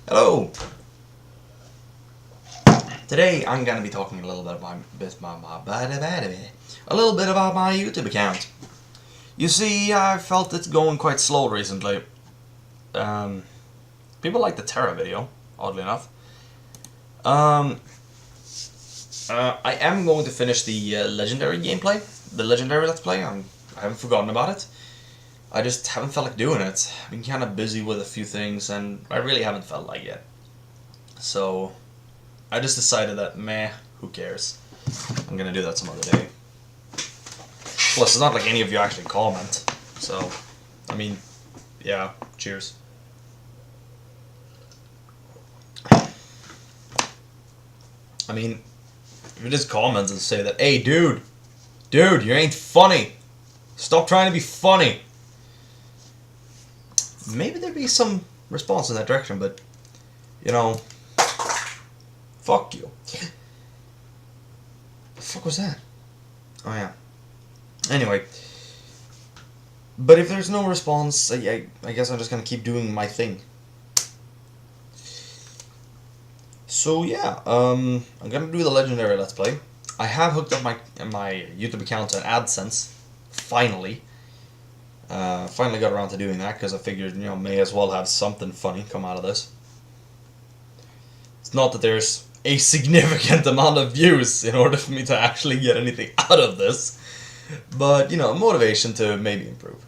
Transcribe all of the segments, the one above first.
Hello! Today I'm gonna be talking a little bit about my YouTube account. You see, I felt it's going quite slow recently. People like the Terra video, oddly enough. I am going to finish the Legendary gameplay, the Legendary Let's Play. I haven't forgotten about it. I just haven't felt like doing it. I've been kind of busy with a few things, and I really haven't felt like it. So, I just decided that, meh, who cares? I'm gonna do that some other day. Plus, it's not like any of you actually comment. So, I mean, yeah, cheers. I mean, if you just comment and say that, hey, dude, you ain't funny. Stop trying to be funny. Maybe there'd be some response in that direction, but, you know, fuck you. The fuck was that? Oh, yeah. Anyway. But if there's no response, I guess I'm just gonna keep doing my thing. So, yeah, I'm gonna do the Legendary Let's Play. I have hooked up my YouTube account to AdSense, finally. Finally got around to doing that, because I figured, you know, may as well have something funny come out of this. It's not that there's a significant amount of views in order for me to actually get anything out of this, but, you know, motivation to maybe improve.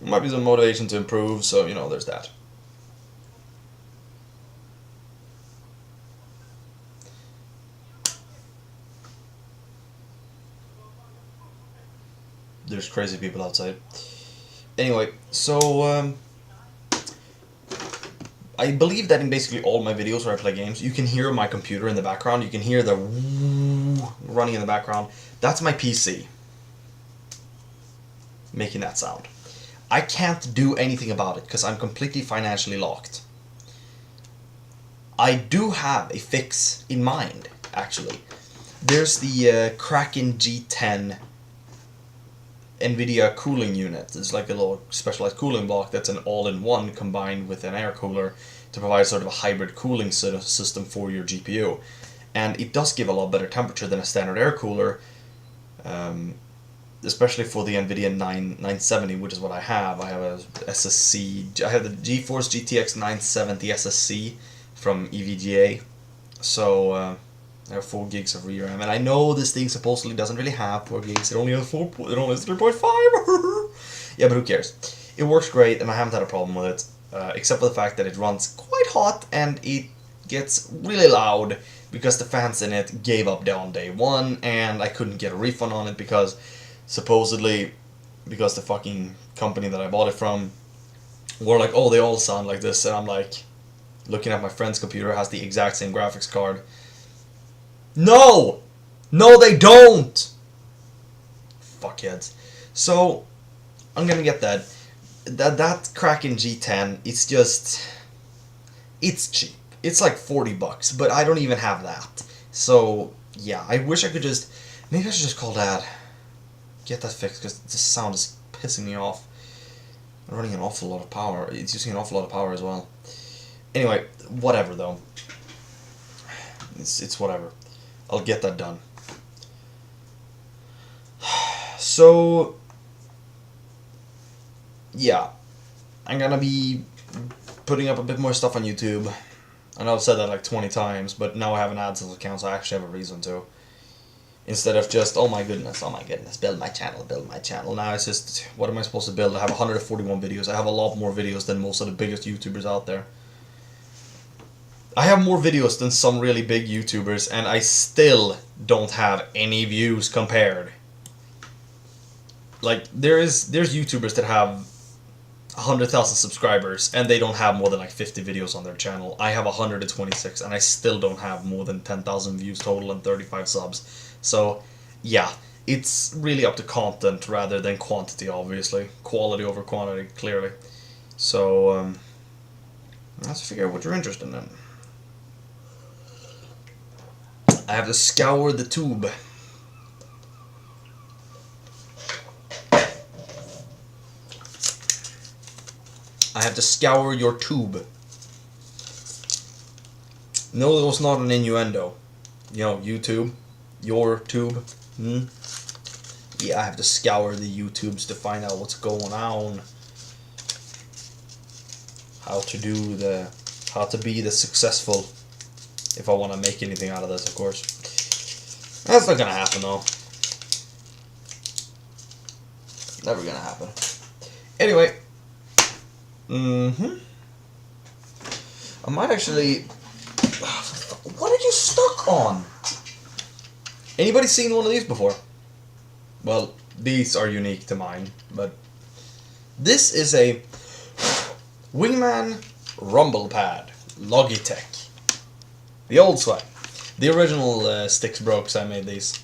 Might be some motivation to improve, so, you know, there's that. There's crazy people outside. Anyway, so, I believe that in basically all my videos where I play games, you can hear my computer in the background. You can hear the running in the background. That's my PC making that sound. I can't do anything about it because I'm completely financially locked. I do have a fix in mind, actually. There's the Kraken G10 NVIDIA cooling unit. It's like a little specialized cooling block that's an all-in-one combined with an air cooler to provide sort of a hybrid cooling system for your GPU. And it does give a lot better temperature than a standard air cooler, especially for the NVIDIA 970, which is what I have. I have a SSC, I have the GeForce GTX 970 SSC from EVGA. So, I have 4 gigs of RAM, and I know this thing supposedly doesn't really have 4 gigs. It only has 3.5. Yeah, but who cares? It works great, and I haven't had a problem with it, except for the fact that it runs quite hot and it gets really loud because the fans in it gave up on day one, and I couldn't get a refund on it because supposedly, because the fucking company that I bought it from were like, oh, they all sound like this, and I'm like, looking at my friend's computer, has the exact same graphics card. No! No, they don't! Fuckheads. So, I'm gonna get that. That Kraken G10, it's just... It's cheap. It's like $40, but I don't even have that. So, yeah, I wish I could just... Maybe I should just call Dad. Get that fixed, because the sound is pissing me off. I'm running an awful lot of power. It's using an awful lot of power as well. Anyway, whatever, though. It's whatever. I'll get that done. So, yeah, I'm gonna be putting up a bit more stuff on YouTube. I know I've said that like 20 times, but now I have an AdSense account, so I actually have a reason to. Instead of just, oh my goodness, build my channel. Now it's just, what am I supposed to build? I have 141 videos. I have a lot more videos than most of the biggest YouTubers out there. I have more videos than some really big YouTubers, and I still don't have any views compared. Like, there's YouTubers that have 100,000 subscribers, and they don't have more than like 50 videos on their channel. I have 126, and I still don't have more than 10,000 views total and 35 subs. So, yeah, it's really up to content rather than quantity, obviously. Quality over quantity, clearly. So, let's figure out what you're interested in. I have to scour the tube. I have to scour your tube. No, it was not an innuendo. You know, YouTube, your tube. Yeah, I have to scour the YouTubes to find out what's going on. How to be the successful. If I want to make anything out of this, of course. That's not gonna happen though. Never gonna happen. Anyway. I might actually... What are you stuck on? Anybody seen one of these before? Well, these are unique to mine, but... This is a Wingman Rumble Pad. Logitech. The old swag. The original sticks broke, so I made these.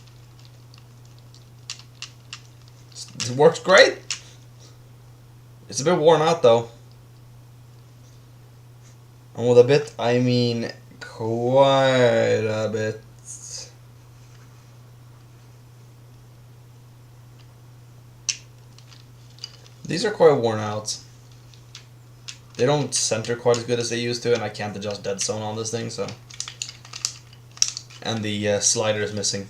It works great. It's a bit worn out though. And with a bit, I mean quite a bit. These are quite worn out. They don't center quite as good as they used to, and I can't adjust dead zone on this thing, so... And the slider is missing.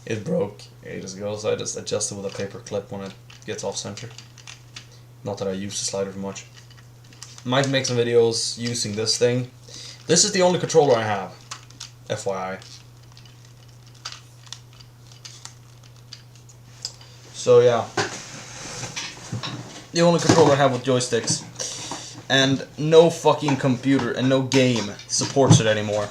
It broke ages ago, so I just adjust it with a paper clip when it gets off center. Not that I use the slider for much. Might make some videos using this thing. This is the only controller I have, FYI. So yeah, the only controller I have with joysticks, and no fucking computer and no game supports it anymore.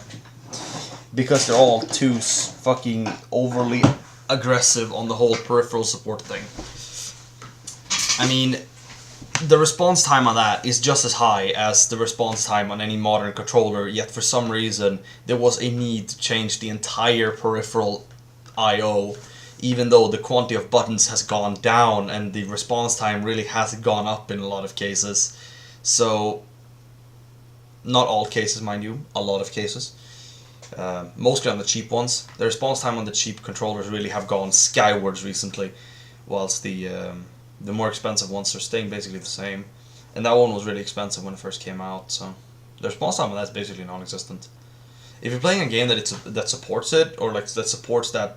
Because they're all too fucking overly aggressive on the whole peripheral support thing. I mean, the response time on that is just as high as the response time on any modern controller, yet for some reason there was a need to change the entire peripheral I/O, even though the quantity of buttons has gone down and the response time really has gone up in a lot of cases. So, not all cases, mind you, a lot of cases. Mostly on the cheap ones. The response time on the cheap controllers really have gone skywards recently, whilst the more expensive ones are staying basically the same. And that one was really expensive when it first came out, so the response time on that's basically non-existent. If you're playing a game that supports it, or like that supports that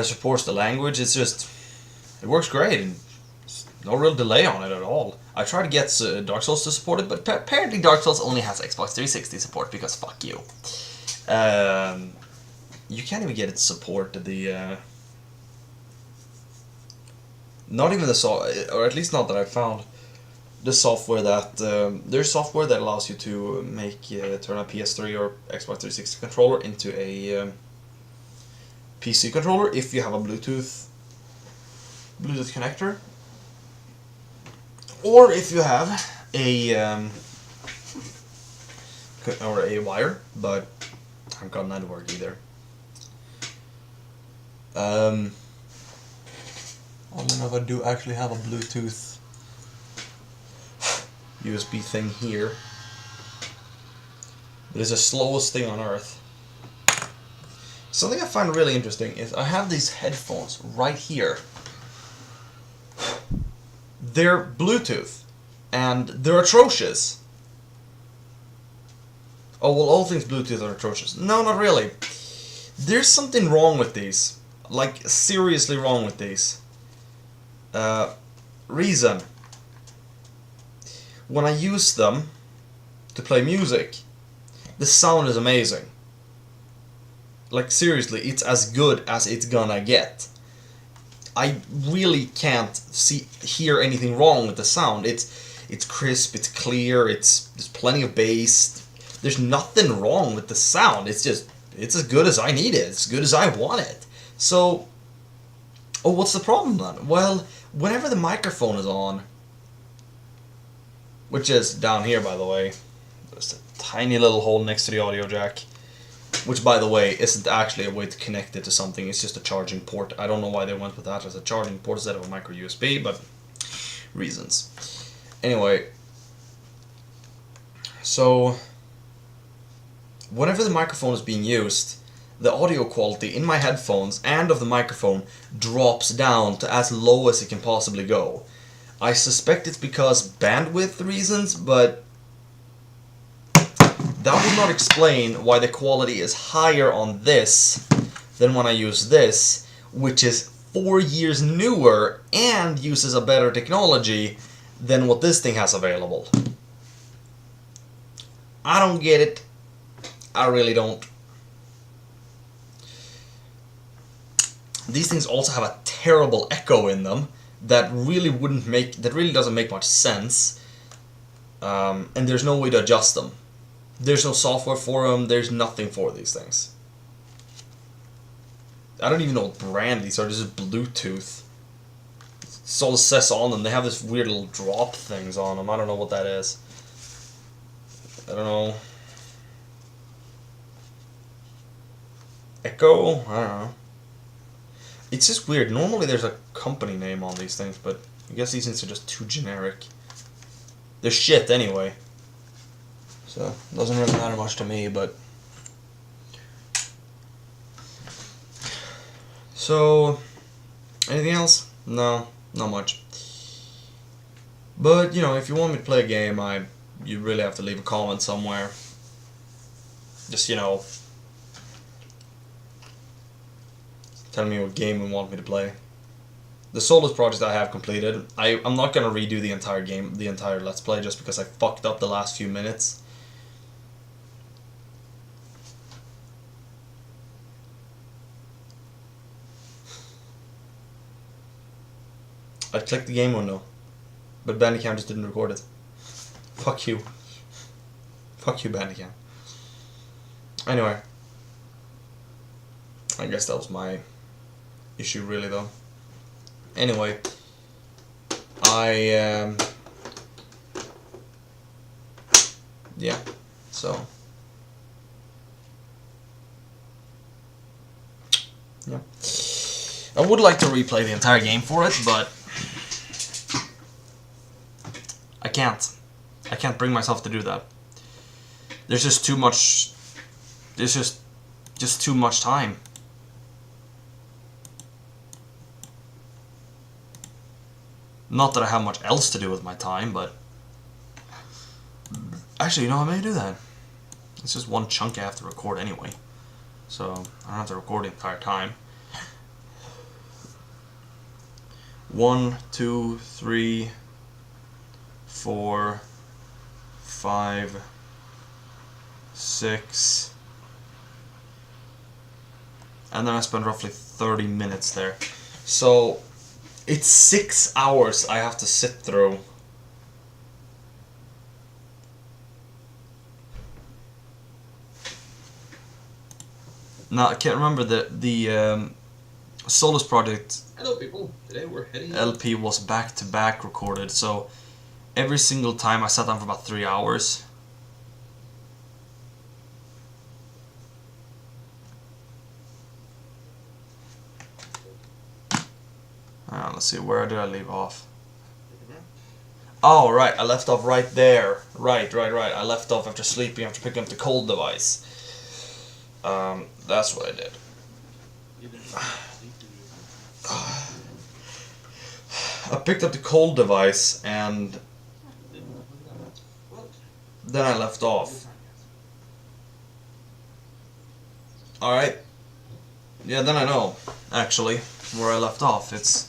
supports the language, it works great and no real delay on it at all. I tried to get Dark Souls to support it, but apparently Dark Souls only has Xbox 360 support, because fuck you. You can't even get it to support the... not even the or at least not that I found, the software that... there's software that allows you to turn a PS3 or Xbox 360 controller into a PC controller if you have a Bluetooth connector. Or if you have a wire, but I haven't gotten that to work either. I don't know if I do actually have a Bluetooth USB thing here. But it's the slowest thing on earth. Something I find really interesting is I have these headphones right here. They're Bluetooth, and they're atrocious. Oh, well, all things Bluetooth are atrocious. No, not really. There's something wrong with these. Like, seriously wrong with these. Reason. When I use them to play music, the sound is amazing. Like, seriously, it's as good as it's gonna get. I really can't hear anything wrong with the sound. It's crisp, it's clear, there's plenty of bass. There's nothing wrong with the sound. It's as good as I need it. It's as good as I want it. So, what's the problem then? Well, whenever the microphone is on, which is down here, by the way, there's a tiny little hole next to the audio jack. Which, by the way, isn't actually a way to connect it to something, it's just a charging port. I don't know why they went with that as a charging port instead of a micro USB, but reasons. Anyway, so whenever the microphone is being used, the audio quality in my headphones and of the microphone drops down to as low as it can possibly go. I suspect it's because bandwidth reasons, but that would not explain why the quality is higher on this than when I use this, which is 4 years newer and uses a better technology than what this thing has available. I don't get it. I really don't. These things also have a terrible echo in them that really doesn't make much sense. And there's no way to adjust them. There's no software for them. There's nothing for these things. I don't even know what brand these are. This is Bluetooth. It's all it says on them. They have this weird little drop things on them. I don't know what that is. I don't know. Echo? I don't know. It's just weird. Normally there's a company name on these things, but I guess these things are just too generic. They're shit anyway. So, it doesn't really matter much to me, but... So, anything else? No, not much. But, you know, if you want me to play a game, you really have to leave a comment somewhere. Just, you know... Tell me what game you want me to play. The Solus project I have completed. I'm not gonna redo the entire game, the entire Let's Play, just because I fucked up the last few minutes. I clicked the game window, but Bandicam just didn't record it. Fuck you. Fuck you, Bandicam. Anyway. I guess that was my issue, really, though. Anyway. Yeah, so... Yeah. I would like to replay the entire game for it, but... I can't. I can't bring myself to do that. There's just too much... There's just too much time. Not that I have much else to do with my time, but... Actually, you know, I may do that. It's just one chunk I have to record anyway. So, I don't have to record the entire time. 1, 2, 3, 4, 5, 6... And then I spend roughly 30 minutes there. So, it's 6 hours I have to sit through. Now, I can't remember the Solus project. Hello people, today we're heading LP was back-to-back recorded, so every single time I sat down for about 3 hours. Let's see, where did I leave off? Oh, right, I left off right there. Right. I left off after sleeping, after picking up the cold device. That's what I did. I picked up the cold device and then I left off. Alright. Yeah, then I know, actually, where I left off. It's...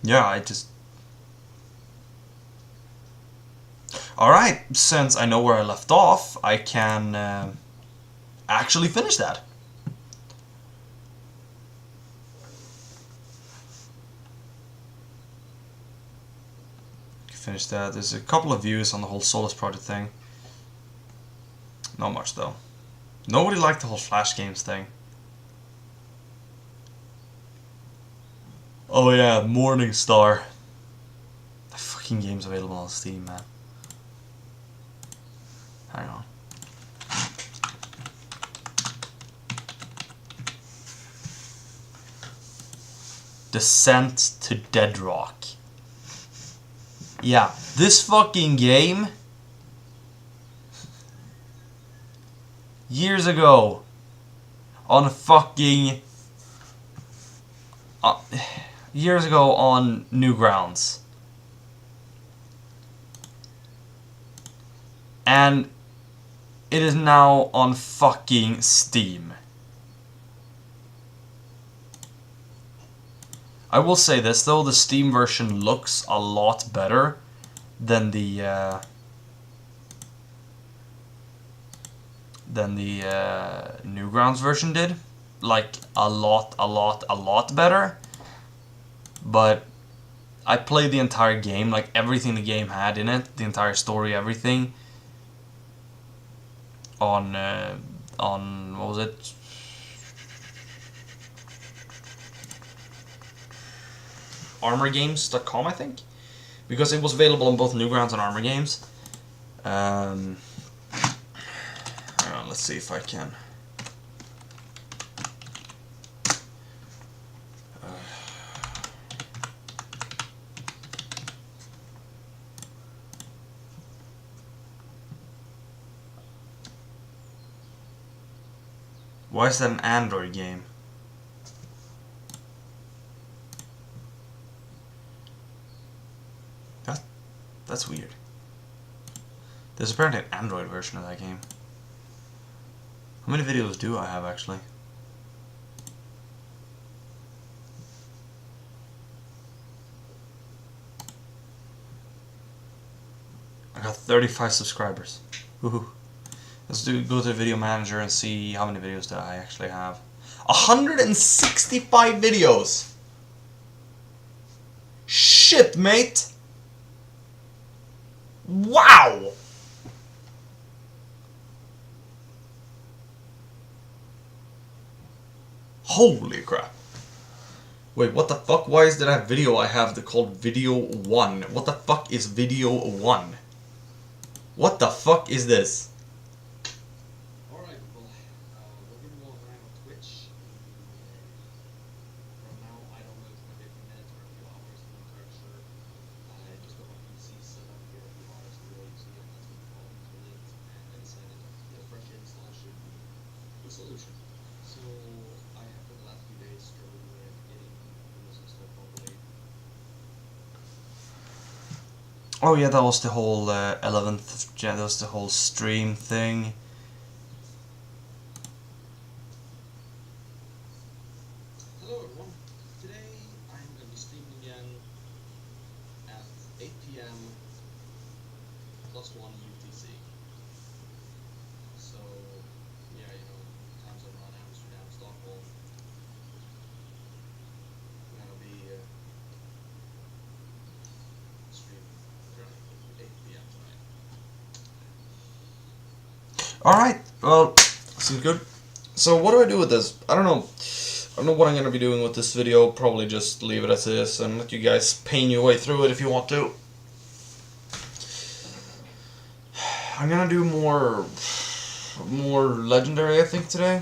Yeah, I just... Alright, since I know where I left off, I can actually finish that. Finish that. There's a couple of views on the whole Solus project thing. Not much though. Nobody liked the whole Flash games thing. Oh yeah, Morningstar. The fucking game's available on Steam, man. Hang on. Descent to Deadrock. Yeah, this fucking game, years ago, on fucking years ago on Newgrounds. And it is now on fucking Steam. I will say this though, the Steam version looks a lot better than the Newgrounds version did. Like a lot better. But I played the entire game, like everything the game had in it, the entire story, everything. On what was it? ArmorGames.com, I think, because it was available on both Newgrounds and Armor Games. Hang on, let's see if I can. Why is that an Android game? That's weird. There's apparently an Android version of that game. How many videos do I have actually? I got 35 subscribers. Woohoo. Let's go to the video manager and see how many videos do I actually have. 165 videos! Shit, mate! Wow! Holy crap. Wait, what the fuck? Why is there a video I have that called Video 1? What the fuck is Video 1? What the fuck is this? Alright, people. We're gonna go around on Twitch. From now, I don't know, it's gonna be a few minutes or a few hours, I'm not entirely sure. I just got my PC set up here a few hours ago, so yeah, that's been problems with it. And I decided that a fresh install should be the solution. So, I have for the last few days struggled with getting Windows installed properly. Oh yeah, that was the whole 11th of Jan, that was the whole stream thing. Hello everyone. Today I'm going to be streaming again at 8 PM +1 UTC. So, yeah, you know, times around Amsterdam, Stockholm. That'll be streaming around 8 PM tonight. Alright, well, seems good. So what do I do with this? I don't know. I don't know what I'm going to be doing with this video. Probably just leave it as is and let you guys pain your way through it if you want to. I'm going to do more Legendary, I think, today.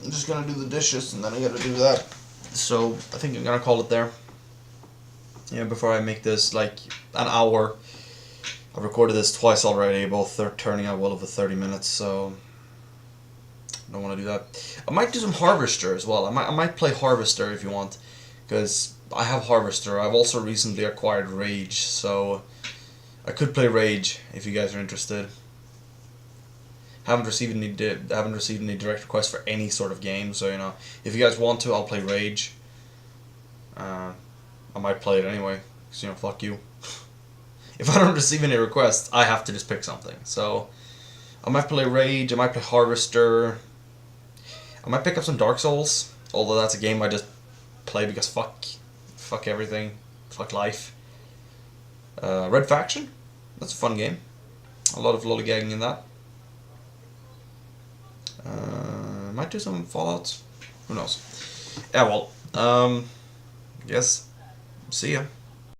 I'm just going to do the dishes and then I got to do that. So I think I'm going to call it there. Yeah, before I make this like an hour. I've recorded this twice already, both are turning out well over 30 minutes, so I don't want to do that. I might do some Harvester as well. I might play Harvester if you want, because I have Harvester. I've also recently acquired Rage, so I could play Rage if you guys are interested. Haven't received any direct requests for any sort of game, so you know, if you guys want to, I'll play Rage. I might play it anyway, because you know, fuck you. If I don't receive any requests, I have to just pick something. So, I might play Rage, I might play Harvester, I might pick up some Dark Souls, although that's a game I just play because fuck everything, fuck life. Red Faction, that's a fun game. A lot of lollygagging in that. Might do some Fallout, who knows. Yeah, well, yes, see ya.